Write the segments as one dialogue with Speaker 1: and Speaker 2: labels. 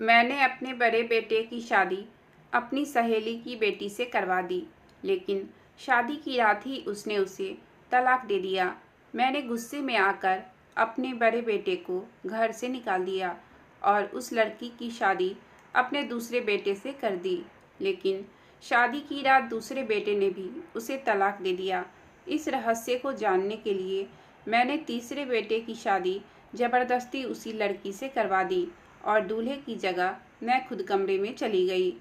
Speaker 1: मैंने अपने बड़े बेटे की शादी अपनी सहेली की बेटी से करवा दी, लेकिन शादी की रात ही उसने उसे तलाक दे दिया। मैंने गुस्से में आकर अपने बड़े बेटे को घर से निकाल दिया और उस लड़की की शादी अपने दूसरे बेटे से कर दी, लेकिन शादी की रात दूसरे बेटे ने भी उसे तलाक दे दिया। इस रहस्य को जानने के लिए मैंने तीसरे बेटे की शादी ज़बरदस्ती उसी लड़की से करवा दी और दूल्हे की जगह मैं खुद कमरे में चली गई।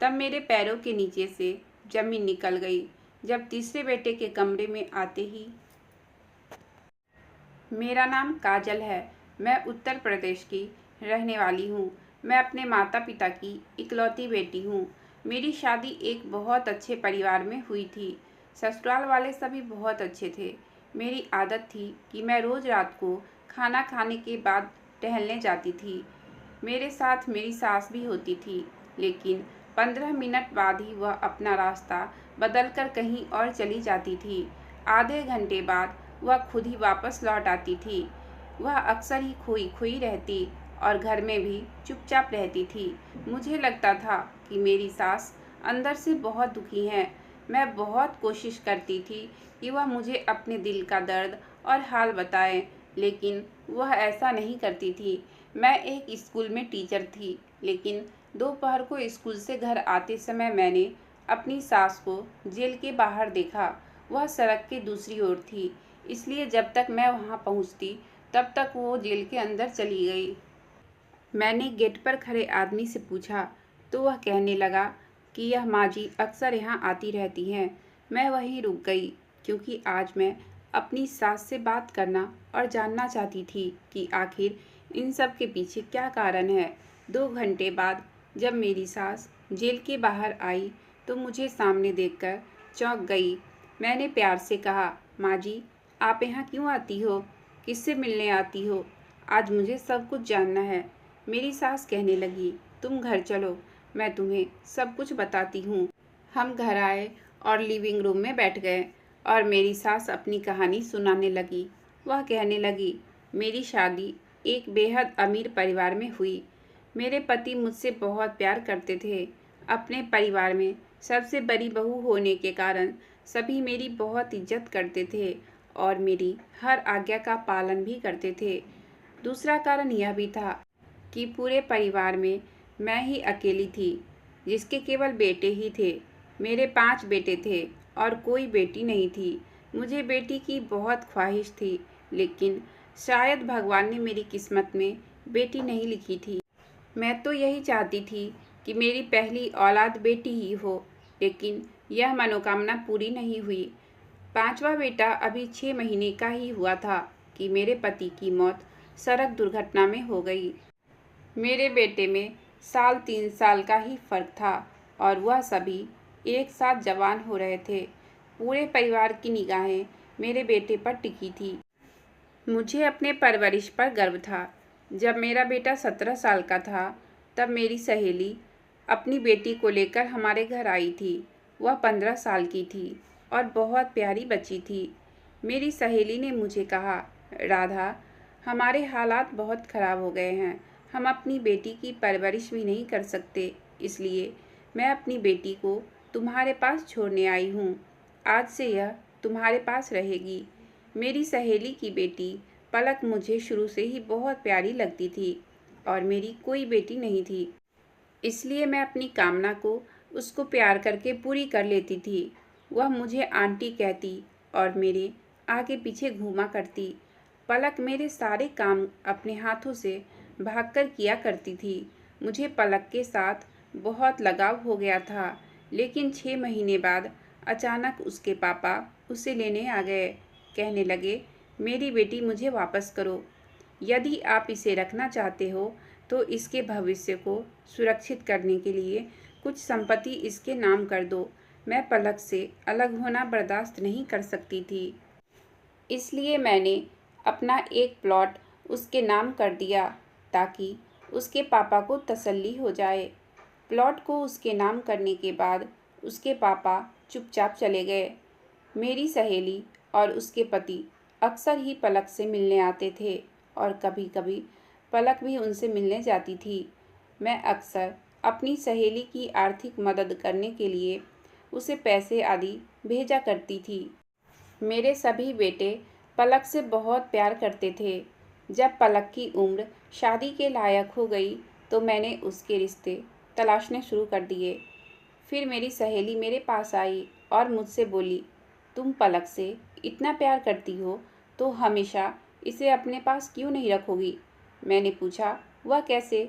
Speaker 1: तब मेरे पैरों के नीचे से जमीन निकल गई जब तीसरे बेटे के कमरे में आते ही। मेरा नाम काजल है। मैं उत्तर प्रदेश की रहने वाली हूँ। मैं अपने माता पिता की इकलौती बेटी हूँ। मेरी शादी एक बहुत अच्छे परिवार में हुई थी। ससुराल वाले सभी बहुत अच्छे थे। मेरी आदत थी कि मैं रोज़ रात को खाना खाने के बाद टहलने जाती थी। मेरे साथ मेरी सास भी होती थी, लेकिन 15 मिनट बाद ही वह अपना रास्ता बदलकर कहीं और चली जाती थी। आधे घंटे बाद वह खुद ही वापस लौट आती थी। वह अक्सर ही खोई खोई रहती और घर में भी चुपचाप रहती थी। मुझे लगता था कि मेरी सास अंदर से बहुत दुखी है। मैं बहुत कोशिश करती थी कि वह मुझे अपने दिल का दर्द और हाल बताए, लेकिन वह ऐसा नहीं करती थी। मैं एक स्कूल में टीचर थी, लेकिन दोपहर को स्कूल से घर आते समय मैंने अपनी सास को जेल के बाहर देखा। वह सड़क के दूसरी ओर थी, इसलिए जब तक मैं वहां पहुंचती तब तक वो जेल के अंदर चली गई। मैंने गेट पर खड़े आदमी से पूछा तो वह कहने लगा कि यह माँ जी अक्सर यहाँ आती रहती हैं। मैं वहीं रुक गई, क्योंकि आज मैं अपनी सास से बात करना और जानना चाहती थी कि आखिर इन सब के पीछे क्या कारण है। 2 घंटे बाद जब मेरी सास जेल के बाहर आई तो मुझे सामने देखकर चौंक गई। मैंने प्यार से कहा, माँ जी आप यहाँ क्यों आती हो? किससे मिलने आती हो? आज मुझे सब कुछ जानना है। मेरी सास कहने लगी, तुम घर चलो, मैं तुम्हें सब कुछ बताती हूँ। हम घर आए और लिविंग रूम में बैठ गए और मेरी सास अपनी कहानी सुनाने लगी। वह कहने लगी, मेरी शादी एक बेहद अमीर परिवार में हुई। मेरे पति मुझसे बहुत प्यार करते थे। अपने परिवार में सबसे बड़ी बहू होने के कारण सभी मेरी बहुत इज्जत करते थे और मेरी हर आज्ञा का पालन भी करते थे। दूसरा कारण यह भी था कि पूरे परिवार में मैं ही अकेली थी जिसके केवल बेटे ही थे। मेरे 5 बेटे थे और कोई बेटी नहीं थी। मुझे बेटी की बहुत ख्वाहिश थी, लेकिन शायद भगवान ने मेरी किस्मत में बेटी नहीं लिखी थी। मैं तो यही चाहती थी कि मेरी पहली औलाद बेटी ही हो, लेकिन यह मनोकामना पूरी नहीं हुई। 5वां बेटा अभी 6 महीने का ही हुआ था कि मेरे पति की मौत सड़क दुर्घटना में हो गई। मेरे बेटे में 3 साल का ही फर्क था और वह सभी एक साथ जवान हो रहे थे। पूरे परिवार की निगाहें मेरे बेटे पर टिकी थी। मुझे अपने परवरिश पर गर्व था। जब मेरा बेटा 17 साल का था तब मेरी सहेली अपनी बेटी को लेकर हमारे घर आई थी। वह 15 साल की थी और बहुत प्यारी बच्ची थी। मेरी सहेली ने मुझे कहा, राधा हमारे हालात बहुत ख़राब हो गए हैं, हम अपनी बेटी की परवरिश भी नहीं कर सकते, इसलिए मैं अपनी बेटी को तुम्हारे पास छोड़ने आई हूँ। आज से यह तुम्हारे पास रहेगी। मेरी सहेली की बेटी पलक मुझे शुरू से ही बहुत प्यारी लगती थी और मेरी कोई बेटी नहीं थी, इसलिए मैं अपनी कामना को उसको प्यार करके पूरी कर लेती थी। वह मुझे आंटी कहती और मेरे आगे पीछे घूमा करती। पलक मेरे सारे काम अपने हाथों से भागकर किया करती थी। मुझे पलक के साथ बहुत लगाव हो गया था, लेकिन 6 महीने बाद अचानक उसके पापा उसे लेने आ गए। कहने लगे, मेरी बेटी मुझे वापस करो। यदि आप इसे रखना चाहते हो तो इसके भविष्य को सुरक्षित करने के लिए कुछ संपत्ति इसके नाम कर दो। मैं पलक से अलग होना बर्दाश्त नहीं कर सकती थी, इसलिए मैंने अपना एक प्लॉट उसके नाम कर दिया ताकि उसके पापा को तसल्ली हो जाए। प्लॉट को उसके नाम करने के बाद उसके पापा चुपचाप चले गए। मेरी सहेली और उसके पति अक्सर ही पलक से मिलने आते थे और कभी-कभी पलक भी उनसे मिलने जाती थी। मैं अक्सर अपनी सहेली की आर्थिक मदद करने के लिए उसे पैसे आदि भेजा करती थी। मेरे सभी बेटे पलक से बहुत प्यार करते थे। जब पलक की उम्र शादी के लायक हो गई तो मैंने उसके रिश्ते तलाशने शुरू कर दिए। फिर मेरी सहेली मेरे पास आई और मुझसे बोली, तुम पलक से इतना प्यार करती हो तो हमेशा इसे अपने पास क्यों नहीं रखोगी? मैंने पूछा, वह कैसे?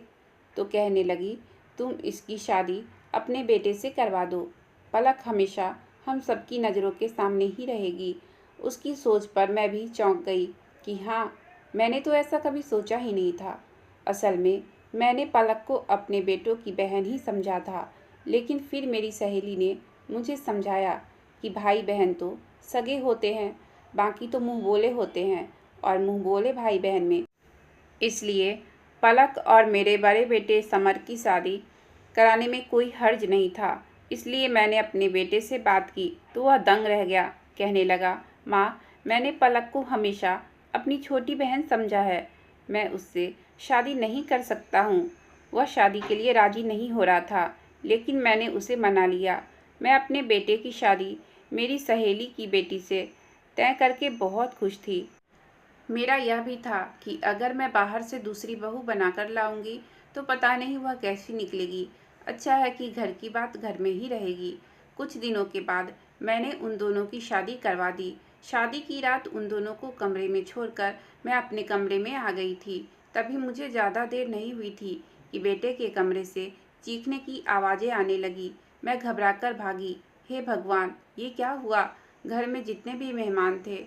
Speaker 1: तो कहने लगी, तुम इसकी शादी अपने बेटे से करवा दो। पलक हमेशा हम सबकी नज़रों के सामने ही रहेगी। उसकी सोच पर मैं भी चौंक गई कि हाँ, मैंने तो ऐसा कभी सोचा ही नहीं था। असल में मैंने पलक को अपने बेटों की बहन ही समझा था, लेकिन फिर मेरी सहेली ने मुझे समझाया कि भाई बहन तो सगे होते हैं, बाकी तो मुँह बोले होते हैं और मुँह बोले भाई बहन में। इसलिए पलक और मेरे बड़े बेटे समर की शादी कराने में कोई हर्ज नहीं था। इसलिए मैंने अपने बेटे से बात की तो वह दंग रह गया। कहने लगा, माँ, मैंने पलक को हमेशा अपनी छोटी बहन समझा है। मैं उससे शादी नहीं कर सकता हूँ। वह शादी के लिए राजी नहीं हो रहा था, लेकिन मैंने उसे मना लिया। मैं अपने बेटे की शादी मेरी सहेली की बेटी से तय करके बहुत खुश थी। मेरा यह भी था कि अगर मैं बाहर से दूसरी बहू बनाकर लाऊंगी तो पता नहीं वह कैसी निकलेगी। अच्छा है कि घर की बात घर में ही रहेगी। कुछ दिनों के बाद मैंने उन दोनों की शादी करवा दी। शादी की रात उन दोनों को कमरे में छोड़कर मैं अपने कमरे में आ गई थी। तभी मुझे ज़्यादा देर नहीं हुई थी कि बेटे के कमरे से चीखने की आवाज़ें आने लगी। मैं घबराकर भागी। हे भगवान, ये क्या हुआ? घर में जितने भी मेहमान थे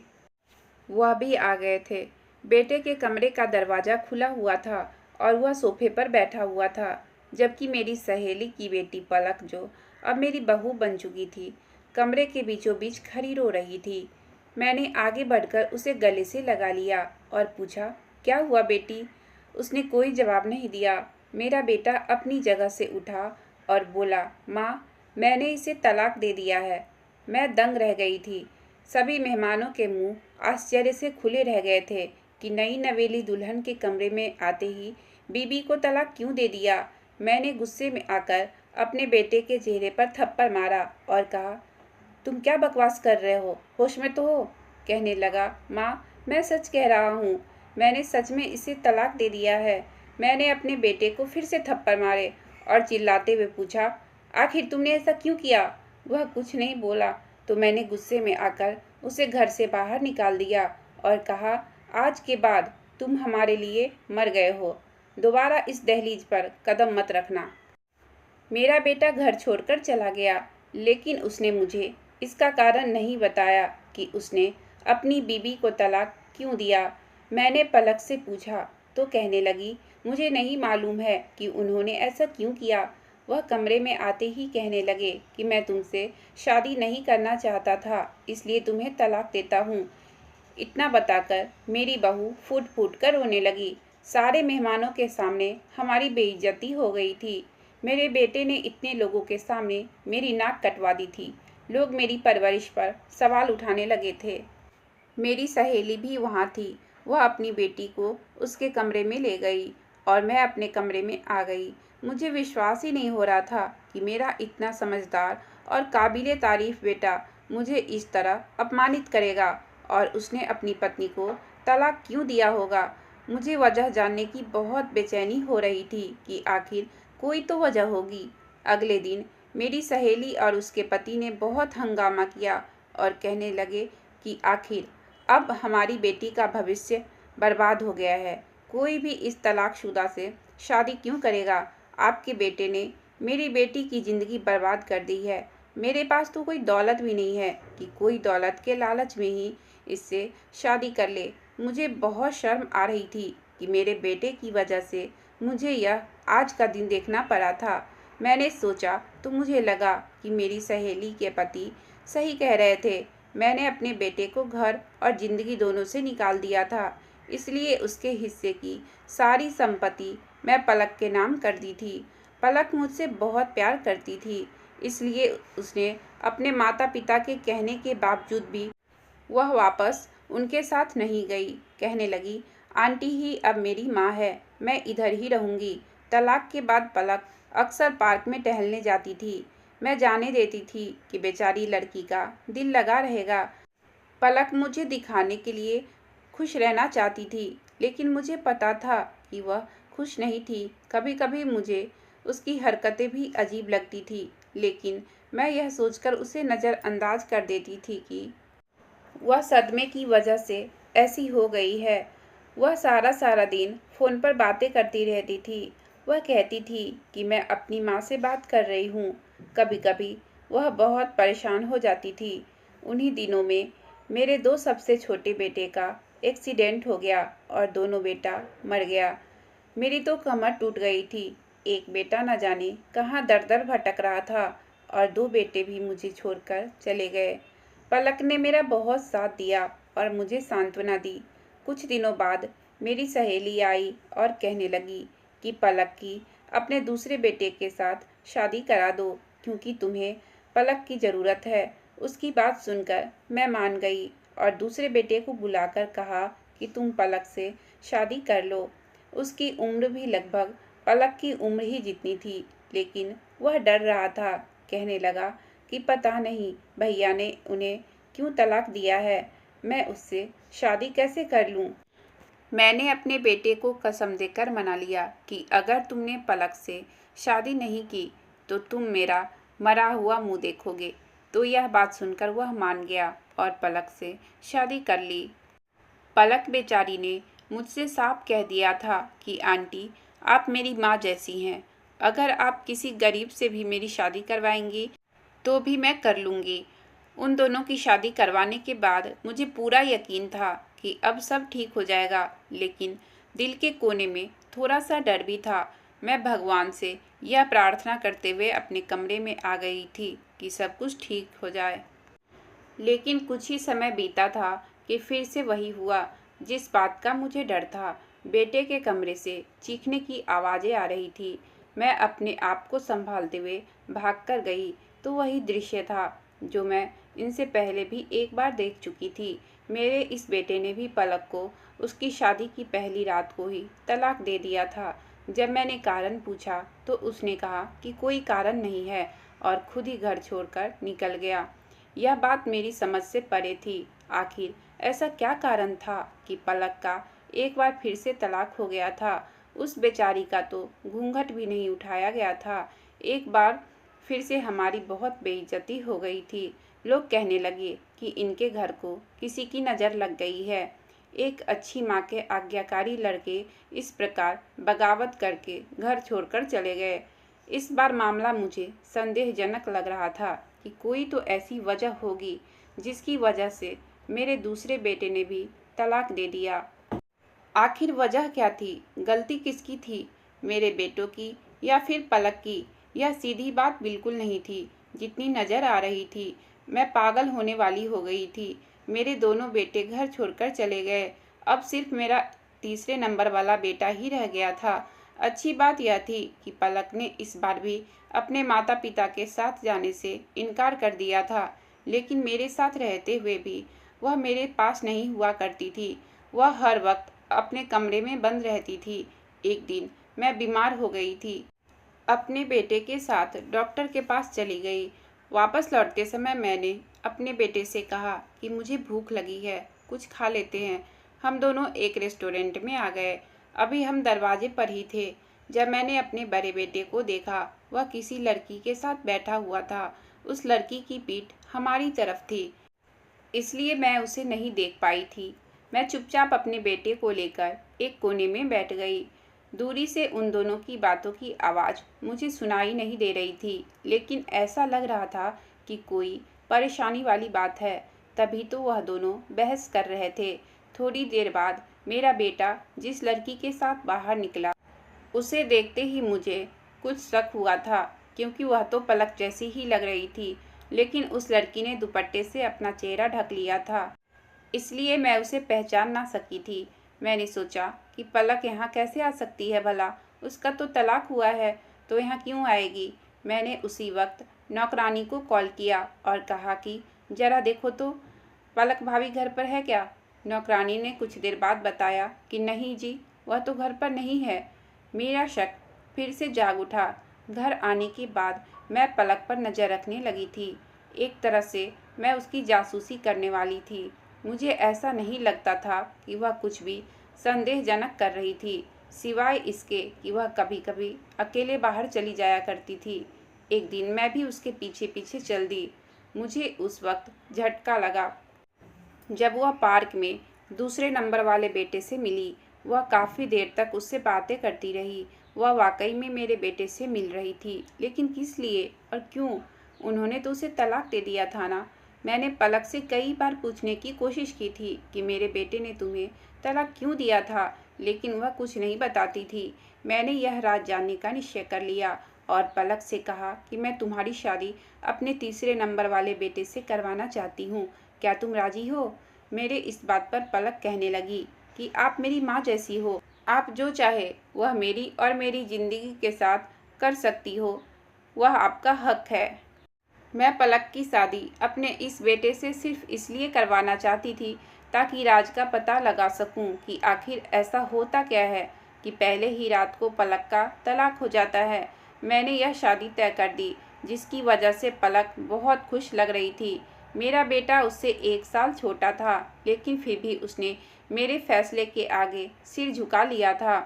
Speaker 1: वह भी आ गए थे। बेटे के कमरे का दरवाज़ा खुला हुआ था और वह सोफे पर बैठा हुआ था, जबकि मेरी सहेली की बेटी पलक, जो अब मेरी बहू बन चुकी थी, कमरे के बीचों बीच खड़ी रो रही थी। मैंने आगे बढ़कर उसे गले से लगा लिया और पूछा, क्या हुआ बेटी? उसने कोई जवाब नहीं दिया। मेरा बेटा अपनी जगह से उठा और बोला, माँ, मैंने इसे तलाक दे दिया है। मैं दंग रह गई थी। सभी मेहमानों के मुंह आश्चर्य से खुले रह गए थे कि नई नवेली दुल्हन के कमरे में आते ही बीबी को तलाक क्यों दे दिया। मैंने गुस्से में आकर अपने बेटे के चेहरे पर थप्पड़ मारा और कहा, तुम क्या बकवास कर रहे हो? होश में तो हो? कहने लगा, माँ, मैं सच कह रहा हूँ। मैंने सच में इसे तलाक दे दिया है। मैंने अपने बेटे को फिर से थप्पड़ मारे और चिल्लाते हुए पूछा, आखिर तुमने ऐसा क्यों किया? वह कुछ नहीं बोला तो मैंने गुस्से में आकर उसे घर से बाहर निकाल दिया और कहा, आज के बाद तुम हमारे लिए मर गए हो। दोबारा इस दहलीज पर कदम मत रखना। मेरा बेटा घर छोड़कर चला गया, लेकिन उसने मुझे इसका कारण नहीं बताया कि उसने अपनी बीबी को तलाक क्यों दिया। मैंने पलक से पूछा तो कहने लगी, मुझे नहीं मालूम है कि उन्होंने ऐसा क्यों किया। वह कमरे में आते ही कहने लगे कि मैं तुमसे शादी नहीं करना चाहता था, इसलिए तुम्हें तलाक देता हूँ। इतना बताकर मेरी बहू फूट फूट कर रोने लगी। सारे मेहमानों के सामने हमारी बेइज्जती हो गई थी। मेरे बेटे ने इतने लोगों के सामने मेरी नाक कटवा दी थी। लोग मेरी परवरिश पर सवाल उठाने लगे थे। मेरी सहेली भी वहाँ थी। वह अपनी बेटी को उसके कमरे में ले गई और मैं अपने कमरे में आ गई। मुझे विश्वास ही नहीं हो रहा था कि मेरा इतना समझदार और काबिले तारीफ बेटा मुझे इस तरह अपमानित करेगा और उसने अपनी पत्नी को तलाक क्यों दिया होगा। मुझे वजह जानने की बहुत बेचैनी हो रही थी कि आखिर कोई तो वजह होगी। अगले दिन मेरी सहेली और उसके पति ने बहुत हंगामा किया और कहने लगे कि आखिर अब हमारी बेटी का भविष्य बर्बाद हो गया है। कोई भी इस तलाकशुदा से शादी क्यों करेगा? आपके बेटे ने मेरी बेटी की ज़िंदगी बर्बाद कर दी है। मेरे पास तो कोई दौलत भी नहीं है कि कोई दौलत के लालच में ही इससे शादी कर ले। मुझे बहुत शर्म आ रही थी कि मेरे बेटे की वजह से मुझे यह आज का दिन देखना पड़ा था। मैंने सोचा तो मुझे लगा कि मेरी सहेली के पति सही कह रहे थे। मैंने अपने बेटे को घर और ज़िंदगी दोनों से निकाल दिया था, इसलिए उसके हिस्से की सारी संपत्ति मैं पलक के नाम कर दी थी। पलक मुझसे बहुत प्यार करती थी, इसलिए उसने अपने माता पिता के कहने के बावजूद भी वह वापस उनके साथ नहीं गई। कहने लगी, आंटी ही अब मेरी माँ है, मैं इधर ही रहूँगी। तलाक के बाद पलक अक्सर पार्क में टहलने जाती थी। मैं जाने देती थी कि बेचारी लड़की का दिल लगा रहेगा। पलक मुझे दिखाने के लिए खुश रहना चाहती थी, लेकिन मुझे पता था कि वह खुश नहीं थी। कभी कभी मुझे उसकी हरकतें भी अजीब लगती थी, लेकिन मैं यह सोचकर उसे नज़रअंदाज कर देती थी कि वह सदमे की वजह से ऐसी हो गई है। वह सारा सारा दिन फ़ोन पर बातें करती रहती थी। वह कहती थी कि मैं अपनी माँ से बात कर रही हूँ। कभी कभी वह बहुत परेशान हो जाती थी। उन्हीं दिनों में मेरे दो सबसे छोटे बेटे का एक्सीडेंट हो गया और दोनों बेटा मर गया। मेरी तो कमर टूट गई थी। एक बेटा न जाने कहाँ दर दर भटक रहा था और दो बेटे भी मुझे छोड़कर चले गए। पलक ने मेरा बहुत साथ दिया और मुझे सांत्वना दी। कुछ दिनों बाद मेरी सहेली आई और कहने लगी कि पलक की अपने दूसरे बेटे के साथ शादी करा दो, क्योंकि तुम्हें पलक की ज़रूरत है। उसकी बात सुनकर मैं मान गई और दूसरे बेटे को बुलाकर कहा कि तुम पलक से शादी कर लो। उसकी उम्र भी लगभग पलक की उम्र ही जितनी थी, लेकिन वह डर रहा था। कहने लगा कि पता नहीं भैया ने उन्हें क्यों तलाक दिया है, मैं उससे शादी कैसे कर लूं। मैंने अपने बेटे को कसम देकर मना लिया कि अगर तुमने पलक से शादी नहीं की तो तुम मेरा मरा हुआ मुंह देखोगे। तो यह बात सुनकर वह मान गया और पलक से शादी कर ली। पलक बेचारी ने मुझसे साफ कह दिया था कि आंटी, आप मेरी माँ जैसी हैं। अगर आप किसी गरीब से भी मेरी शादी करवाएंगी तो भी मैं कर लूँगी। उन दोनों की शादी करवाने के बाद मुझे पूरा यकीन था कि अब सब ठीक हो जाएगा, लेकिन दिल के कोने में थोड़ा सा डर भी था। मैं भगवान से यह प्रार्थना करते हुए अपने कमरे में आ गई थी कि सब कुछ ठीक हो जाए। लेकिन कुछ ही समय बीता था कि फिर से वही हुआ जिस बात का मुझे डर था। बेटे के कमरे से चीखने की आवाज़ें आ रही थी। मैं अपने आप को संभालते हुए भागकर गई तो वही दृश्य था जो मैं इनसे पहले भी एक बार देख चुकी थी। मेरे इस बेटे ने भी पलक को उसकी शादी की पहली रात को ही तलाक दे दिया था। जब मैंने कारण पूछा तो उसने कहा कि कोई कारण नहीं है और खुद ही घर छोड़कर निकल गया। यह बात मेरी समझ से परे थी। आखिर ऐसा क्या कारण था कि पलक का एक बार फिर से तलाक हो गया था। उस बेचारी का तो घूंघट भी नहीं उठाया गया था। एक बार फिर से हमारी बहुत बेइज्जती हो गई थी। लोग कहने लगे कि इनके घर को किसी की नज़र लग गई है। एक अच्छी माँ के आज्ञाकारी लड़के इस प्रकार बगावत करके घर छोड़कर चले गए। इस बार मामला मुझे संदेहजनक लग रहा था कि कोई तो ऐसी वजह होगी जिसकी वजह से मेरे दूसरे बेटे ने भी तलाक दे दिया। आखिर वजह क्या थी? गलती किसकी थी, मेरे बेटों की या फिर पलक की? यह सीधी बात बिल्कुल नहीं थी जितनी नज़र आ रही थी। मैं पागल होने वाली हो गई थी। मेरे दोनों बेटे घर छोड़कर चले गए। अब सिर्फ मेरा तीसरे नंबर वाला बेटा ही रह गया था। अच्छी बात यह थी कि पलक ने इस बार भी अपने माता पिता के साथ जाने से इनकार कर दिया था, लेकिन मेरे साथ रहते हुए भी वह मेरे पास नहीं हुआ करती थी। वह हर वक्त अपने कमरे में बंद रहती थी। एक दिन मैं बीमार हो गई थी। अपने बेटे के साथ डॉक्टर के पास चली गई। वापस लौटते समय मैंने अपने बेटे से कहा कि मुझे भूख लगी है, कुछ खा लेते हैं। हम दोनों एक रेस्टोरेंट में आ गए। अभी हम दरवाजे पर ही थे जब मैंने अपने बड़े बेटे को देखा। वह किसी लड़की के साथ बैठा हुआ था। उस लड़की की पीठ हमारी तरफ थी, इसलिए मैं उसे नहीं देख पाई थी। मैं चुपचाप अपने बेटे को लेकर एक कोने में बैठ गई। दूरी से उन दोनों की बातों की आवाज़ मुझे सुनाई नहीं दे रही थी, लेकिन ऐसा लग रहा था कि कोई परेशानी वाली बात है। तभी तो वह दोनों बहस कर रहे थे। थोड़ी देर बाद मेरा बेटा जिस लड़की के साथ बाहर निकला, उसे देखते ही मुझे कुछ शक हुआ था, क्योंकि वह तो पलक जैसी ही लग रही थी, लेकिन उस लड़की ने दुपट्टे से अपना चेहरा ढक लिया था, इसलिए मैं उसे पहचान ना सकी थी। मैंने सोचा कि पलक यहाँ कैसे आ सकती है भला? उसका तो तलाक हुआ है, तो यहाँ क्यों आएगी? मैंने उसी वक्त नौकरानी को कॉल किया और कहा कि ज़रा देखो तो पलक भाभी घर पर है क्या? नौकरानी ने कुछ देर बाद बताया कि नहीं जी, वह तो घर पर नहीं है। मेरा शक फिर से जाग उठा। घर आने के बाद मैं पलक पर नज़र रखने लगी थी। एक तरह से मैं उसकी जासूसी करने वाली थी। मुझे ऐसा नहीं लगता था कि वह कुछ भी संदेहजनक कर रही थी, सिवाय इसके कि वह कभी कभी अकेले बाहर चली जाया करती थी। एक दिन मैं भी उसके पीछे पीछे चल दी। मुझे उस वक्त झटका लगा जब वह पार्क में दूसरे नंबर वाले बेटे से मिली। वह काफ़ी देर तक उससे बातें करती रही। वह वाकई में मेरे बेटे से मिल रही थी, लेकिन किस लिए और क्यों? उन्होंने तो उसे तलाक दे दिया था ना। मैंने पलक से कई बार पूछने की कोशिश की थी कि मेरे बेटे ने तुम्हें तलाक क्यों दिया था, लेकिन वह कुछ नहीं बताती थी। मैंने यह राज जानने का निश्चय कर लिया और पलक से कहा कि मैं तुम्हारी शादी अपने तीसरे नंबर वाले बेटे से करवाना चाहती हूँ। क्या तुम राजी हो? मेरे इस बात पर पलक कहने लगी कि आप मेरी माँ जैसी हो। आप जो चाहे वह मेरी और मेरी ज़िंदगी के साथ कर सकती हो। वह आपका हक है। मैं पलक की शादी अपने इस बेटे से सिर्फ इसलिए करवाना चाहती थी ताकि राज का पता लगा सकूं कि आखिर ऐसा होता क्या है कि पहले ही रात को पलक का तलाक हो जाता है। मैंने यह शादी तय कर दी, जिसकी वजह से पलक बहुत खुश लग रही थी। मेरा बेटा उससे 1 साल छोटा था, लेकिन फिर भी उसने मेरे फैसले के आगे सिर झुका लिया था।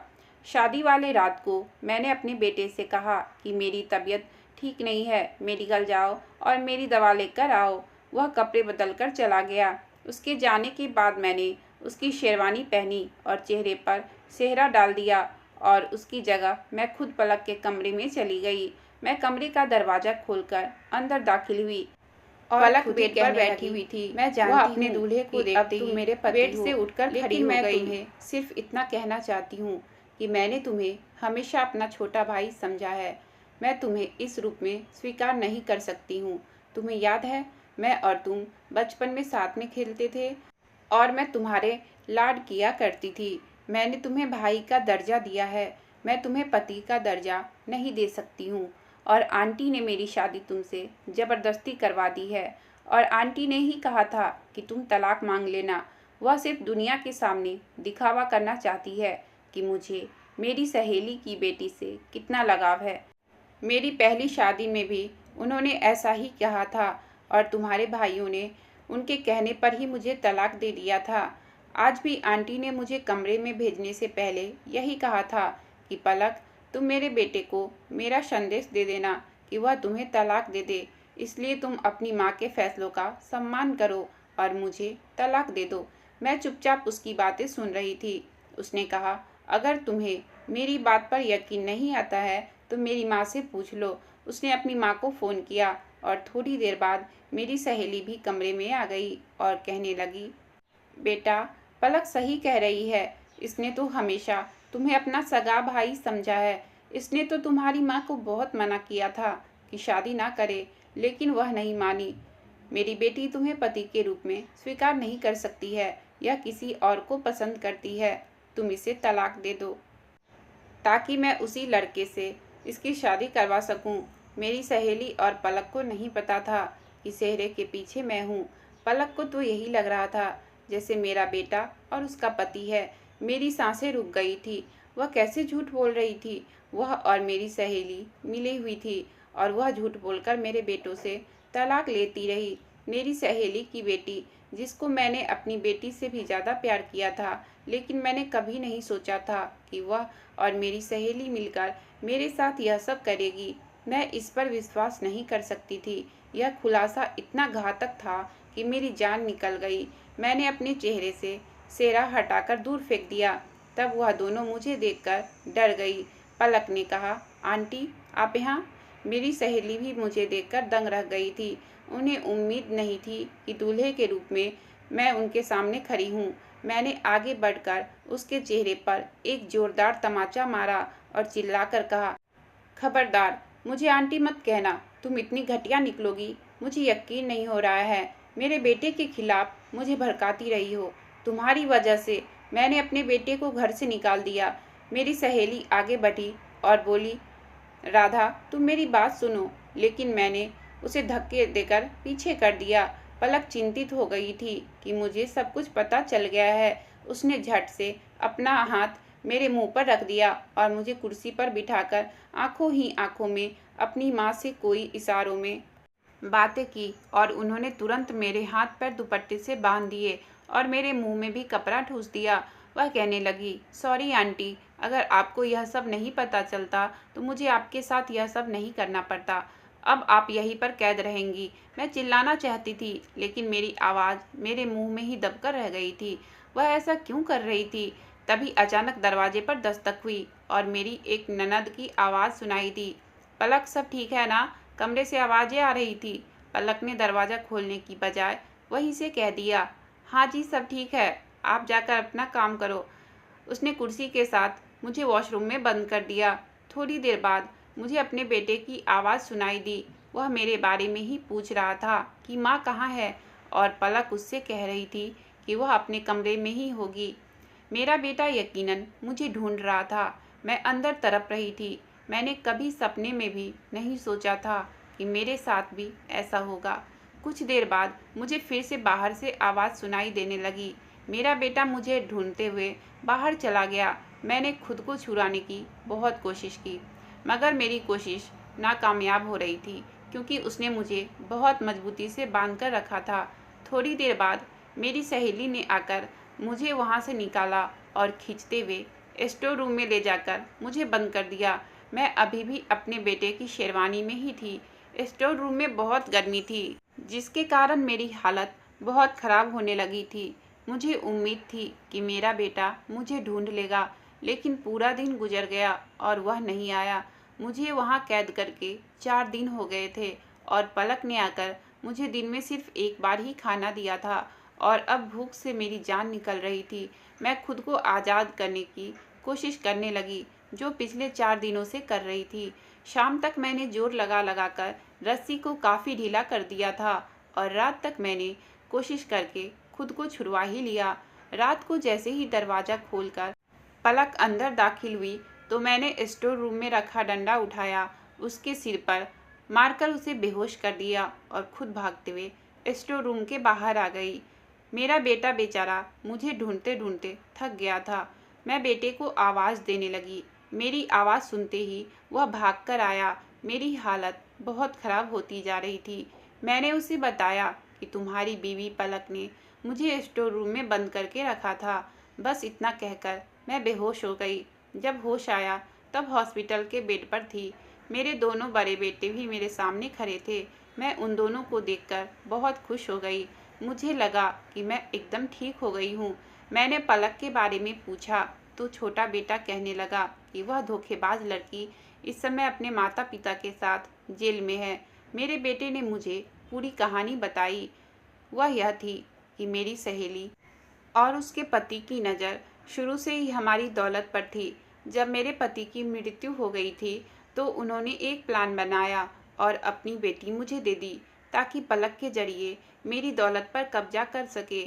Speaker 1: शादी वाले रात को मैंने अपने बेटे से कहा कि मेरी तबीयत ठीक नहीं है, मेडिकल जाओ और मेरी दवा लेकर आओ। वह कपड़े बदल कर चला गया। उसके जाने के बाद मैंने उसकी शेरवानी पहनी और चेहरे पर सेहरा डाल दिया और उसकी जगह मैं खुद पलक के कमरे में चली गई। मैं कमरे का दरवाज़ा खोलकर अंदर दाखिल हुई और पलक बेड पर बैठी हुई थी। मैं जानती अपने दूल्हे को देखते ही मेरे बेड से उठकर खड़ी हो गई। तुम्हें सिर्फ इतना कहना चाहती हूँ कि मैंने तुम्हें हमेशा अपना छोटा भाई समझा है। मैं तुम्हें इस रूप में स्वीकार नहीं कर सकती हूँ। तुम्हें याद है, मैं और तुम बचपन में साथ में खेलते थे और मैं तुम्हारे लाड किया करती थी। मैंने तुम्हें भाई का दर्जा दिया है, मैं तुम्हें पति का दर्जा नहीं दे सकती हूँ। और आंटी ने मेरी शादी तुमसे ज़बरदस्ती करवा दी है और आंटी ने ही कहा था कि तुम तलाक मांग लेना। वह सिर्फ दुनिया के सामने दिखावा करना चाहती है कि मुझे मेरी सहेली की बेटी से कितना लगाव है। मेरी पहली शादी में भी उन्होंने ऐसा ही कहा था और तुम्हारे भाइयों ने उनके कहने पर ही मुझे तलाक दे दिया था। आज भी आंटी ने मुझे कमरे में भेजने से पहले यही कहा था कि पलक, तुम मेरे बेटे को मेरा संदेश दे देना कि वह तुम्हें तलाक दे दे। इसलिए तुम अपनी माँ के फैसलों का सम्मान करो और मुझे तलाक दे दो। मैं चुपचाप उसकी बातें सुन रही थी। उसने कहा, अगर तुम्हें मेरी बात पर यकीन नहीं आता है तो मेरी माँ से पूछ लो। उसने अपनी माँ को फ़ोन किया और थोड़ी देर बाद मेरी सहेली भी कमरे में आ गई और कहने लगी, बेटा, पलक सही कह रही है। इसने तो हमेशा तुम्हें अपना सगा भाई समझा है। इसने तो तुम्हारी माँ को बहुत मना किया था कि शादी ना करे, लेकिन वह नहीं मानी। मेरी बेटी तुम्हें पति के रूप में स्वीकार नहीं कर सकती है, यह किसी और को पसंद करती है। तुम इसे तलाक दे दो ताकि मैं उसी लड़के से इसकी शादी करवा सकूं। मेरी सहेली और पलक को नहीं पता था कि सेहरे के पीछे मैं हूँ। पलक को तो यही लग रहा था जैसे मेरा बेटा और उसका पति है। मेरी सांसें रुक गई थी। वह कैसे झूठ बोल रही थी? वह और मेरी सहेली मिली हुई थी और वह झूठ बोलकर मेरे बेटों से तलाक लेती रही। मेरी सहेली की बेटी, जिसको मैंने अपनी बेटी से भी ज़्यादा प्यार किया था, लेकिन मैंने कभी नहीं सोचा था कि वह और मेरी सहेली मिलकर मेरे साथ यह सब करेगी। मैं इस पर विश्वास नहीं कर सकती थी। यह खुलासा इतना घातक था कि मेरी जान निकल गई। मैंने अपने चेहरे से सेहरा हटाकर दूर फेंक दिया। तब वह दोनों मुझे देखकर डर गई। पलक ने कहा, आंटी, आप यहाँ? मेरी सहेली भी मुझे देखकर दंग रह गई थी। उन्हें उम्मीद नहीं थी कि दूल्हे के रूप में मैं उनके सामने खड़ी हूँ। मैंने आगे बढ़कर उसके चेहरे पर एक जोरदार तमाचा मारा और चिल्लाकर कहा, खबरदार, मुझे आंटी मत कहना। तुम इतनी घटिया निकलोगी, मुझे यकीन नहीं हो रहा है। मेरे बेटे के खिलाफ मुझे भड़काती रही हो। तुम्हारी वजह से मैंने अपने बेटे को घर से निकाल दिया। मेरी सहेली आगे बढ़ी और बोली, राधा, तुम मेरी बात सुनो। लेकिन मैंने उसे धक्के देकर पीछे कर दिया। पलक चिंतित हो गई थी कि मुझे सब कुछ पता चल गया है। उसने झट से अपना हाथ मेरे मुंह पर रख दिया और मुझे कुर्सी पर बिठाकर आंखों ही आंखों में अपनी माँ से कोई इशारों में बातें की और उन्होंने तुरंत मेरे हाथ पैर दुपट्टे से बांध दिए और मेरे मुंह में भी कपड़ा ठूस दिया। वह कहने लगी, सॉरी आंटी, अगर आपको यह सब नहीं पता चलता तो मुझे आपके साथ यह सब नहीं करना पड़ता। अब आप यहीं पर कैद रहेंगी। मैं चिल्लाना चाहती थी लेकिन मेरी आवाज़ मेरे मुंह में ही दबकर रह गई थी। वह ऐसा क्यों कर रही थी? तभी अचानक दरवाजे पर दस्तक हुई और मेरी एक ननद की आवाज़ सुनाई दी, पलक सब ठीक है ना? कमरे से आवाज़ें आ रही थी। पलक ने दरवाज़ा खोलने की बजाय वहीं से कह दिया, हाँ जी सब ठीक है, आप जाकर अपना काम करो। उसने कुर्सी के साथ मुझे वॉशरूम में बंद कर दिया। थोड़ी देर बाद मुझे अपने बेटे की आवाज़ सुनाई दी। वह मेरे बारे में ही पूछ रहा था कि माँ कहाँ है, और पलक उससे कह रही थी कि वह अपने कमरे में ही होगी। मेरा बेटा यकीनन मुझे ढूंढ रहा था। मैं अंदर तड़प रही थी। मैंने कभी सपने में भी नहीं सोचा था कि मेरे साथ भी ऐसा होगा। कुछ देर बाद मुझे फिर से बाहर से आवाज़ सुनाई देने लगी। मेरा बेटा मुझे ढूंढते हुए बाहर चला गया। मैंने खुद को छुड़ाने की बहुत कोशिश की, मगर मेरी कोशिश नाकामयाब हो रही थी क्योंकि उसने मुझे बहुत मजबूती से बांध कर रखा था। थोड़ी देर बाद मेरी सहेली ने आकर मुझे वहाँ से निकाला और खींचते हुए स्टोर रूम में ले जाकर मुझे बंद कर दिया। मैं अभी भी अपने बेटे की शेरवानी में ही थी। स्टोर रूम में बहुत गर्मी थी, जिसके कारण मेरी हालत बहुत ख़राब होने लगी थी। मुझे उम्मीद थी कि मेरा बेटा मुझे ढूंढ लेगा, लेकिन पूरा दिन गुजर गया और वह नहीं आया। मुझे वहाँ कैद करके 4 दिन हो गए थे और पलक ने आकर मुझे दिन में सिर्फ एक बार ही खाना दिया था और अब भूख से मेरी जान निकल रही थी। मैं खुद को आज़ाद करने की कोशिश करने लगी, जो पिछले 4 दिनों से कर रही थी। शाम तक मैंने जोर लगा लगा कर रस्सी को काफ़ी ढीला कर दिया था और रात तक मैंने कोशिश करके खुद को छुड़वा ही लिया। रात को जैसे ही दरवाज़ा खोलकर पलक अंदर दाखिल हुई तो मैंने स्टोर रूम में रखा डंडा उठाया, उसके सिर पर मारकर उसे बेहोश कर दिया और खुद भागते हुए स्टोर रूम के बाहर आ गई। मेरा बेटा बेचारा मुझे ढूंढते ढूंढते थक गया था। मैं बेटे को आवाज़ देने लगी। मेरी आवाज़ सुनते ही वह भागकर आया। मेरी हालत बहुत ख़राब होती जा रही थी। मैंने उसे बताया कि तुम्हारी बीवी पलक ने मुझे स्टोर रूम में बंद करके रखा था। बस इतना कहकर मैं बेहोश हो गई। जब होश आया तब हॉस्पिटल के बेड पर थी। मेरे दोनों बड़े बेटे भी मेरे सामने खड़े थे। मैं उन दोनों को देखकर बहुत खुश हो गई। मुझे लगा कि मैं एकदम ठीक हो गई हूँ। मैंने पलक के बारे में पूछा तो छोटा बेटा कहने लगा कि वह धोखेबाज लड़की इस समय अपने माता पिता के साथ जेल में है। मेरे बेटे ने मुझे पूरी कहानी बताई। वह यह थी कि मेरी सहेली और उसके पति की नज़र शुरू से ही हमारी दौलत पर थी। जब मेरे पति की मृत्यु हो गई थी तो उन्होंने एक प्लान बनाया और अपनी बेटी मुझे दे दी ताकि पलक के जरिए मेरी दौलत पर कब्जा कर सके।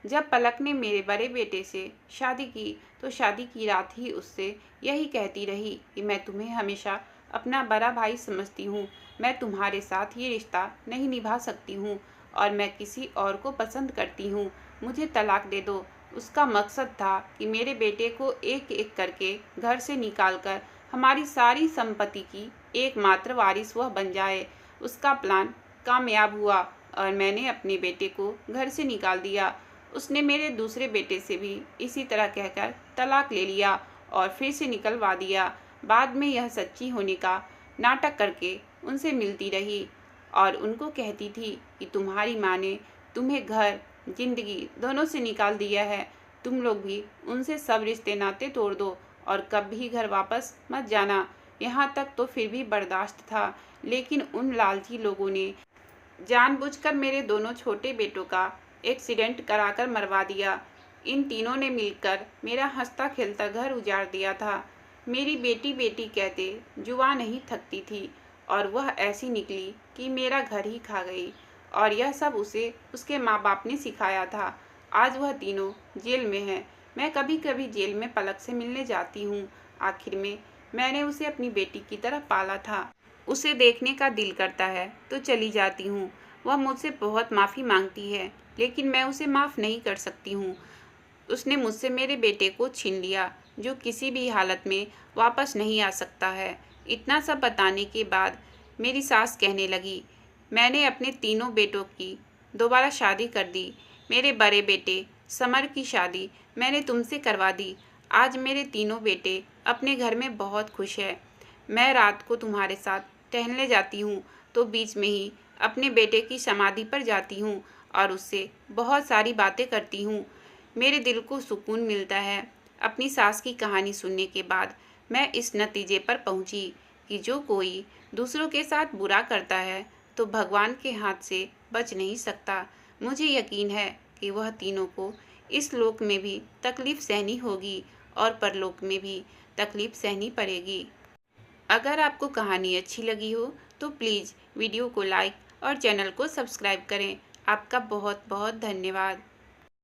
Speaker 1: जब पलक ने मेरे बड़े बेटे से शादी की तो शादी की रात ही उससे यही कहती रही कि मैं तुम्हें हमेशा अपना बड़ा भाई समझती हूँ। मैं तुम्हारे साथ ये रिश्ता नहीं निभा सकती हूँ और मैं किसी और को पसंद करती हूँ। मुझे तलाक दे दो। उसका मकसद था कि मेरे बेटे को एक एक करके घर से निकालकर हमारी सारी संपत्ति की एकमात्र वारिस वह बन जाए। उसका प्लान कामयाब हुआ और मैंने अपने बेटे को घर से निकाल दिया। उसने मेरे दूसरे बेटे से भी इसी तरह कहकर तलाक ले लिया और फिर से निकलवा दिया। बाद में यह सच्ची होने का नाटक करके उनसे मिलती रही और उनको कहती थी कि तुम्हारी माँ ने तुम्हें घर जिंदगी दोनों से निकाल दिया है। तुम लोग भी उनसे सब रिश्ते नाते तोड़ दो और कभी घर वापस मत जाना। यहाँ तक तो फिर भी बर्दाश्त था, लेकिन उन लालची लोगों ने जानबूझकर मेरे दोनों छोटे बेटों का एक्सीडेंट कराकर मरवा दिया। इन तीनों ने मिलकर मेरा हंसता खेलता घर उजाड़ दिया था। मेरी बेटी बेटी कहते जुआ नहीं थकती थी और वह ऐसी निकली कि मेरा घर ही खा गई। और यह सब उसे उसके माँ बाप ने सिखाया था। आज वह तीनों जेल में हैं। मैं कभी कभी जेल में पलक से मिलने जाती हूँ। आखिर में मैंने उसे अपनी बेटी की तरह पाला था। उसे देखने का दिल करता है तो चली जाती हूँ। वह मुझसे बहुत माफ़ी मांगती है, लेकिन मैं उसे माफ़ नहीं कर सकती हूँ। उसने मुझसे मेरे बेटे को छीन लिया। जो किसी भी हालत में वापस नहीं आ सकता है। इतना सब बताने के बाद मेरी सास कहने लगी, मैंने अपने तीनों बेटों की दोबारा शादी कर दी। मेरे बड़े बेटे समर की शादी मैंने तुमसे करवा दी। आज मेरे तीनों बेटे अपने घर में बहुत खुश है। मैं रात को तुम्हारे साथ टहलने जाती हूँ तो बीच में ही अपने बेटे की समाधि पर जाती हूँ और उससे बहुत सारी बातें करती हूँ। मेरे दिल को सुकून मिलता है। अपनी सास की कहानी सुनने के बाद मैं इस नतीजे पर पहुँची कि जो कोई दूसरों के साथ बुरा करता है तो भगवान के हाथ से बच नहीं सकता। मुझे यकीन है कि वह तीनों को इस लोक में भी तकलीफ़ सहनी होगी और परलोक में भी तकलीफ़ सहनी पड़ेगी। अगर आपको कहानी अच्छी लगी हो तो प्लीज़ वीडियो को लाइक और चैनल को सब्सक्राइब करें। आपका बहुत बहुत धन्यवाद।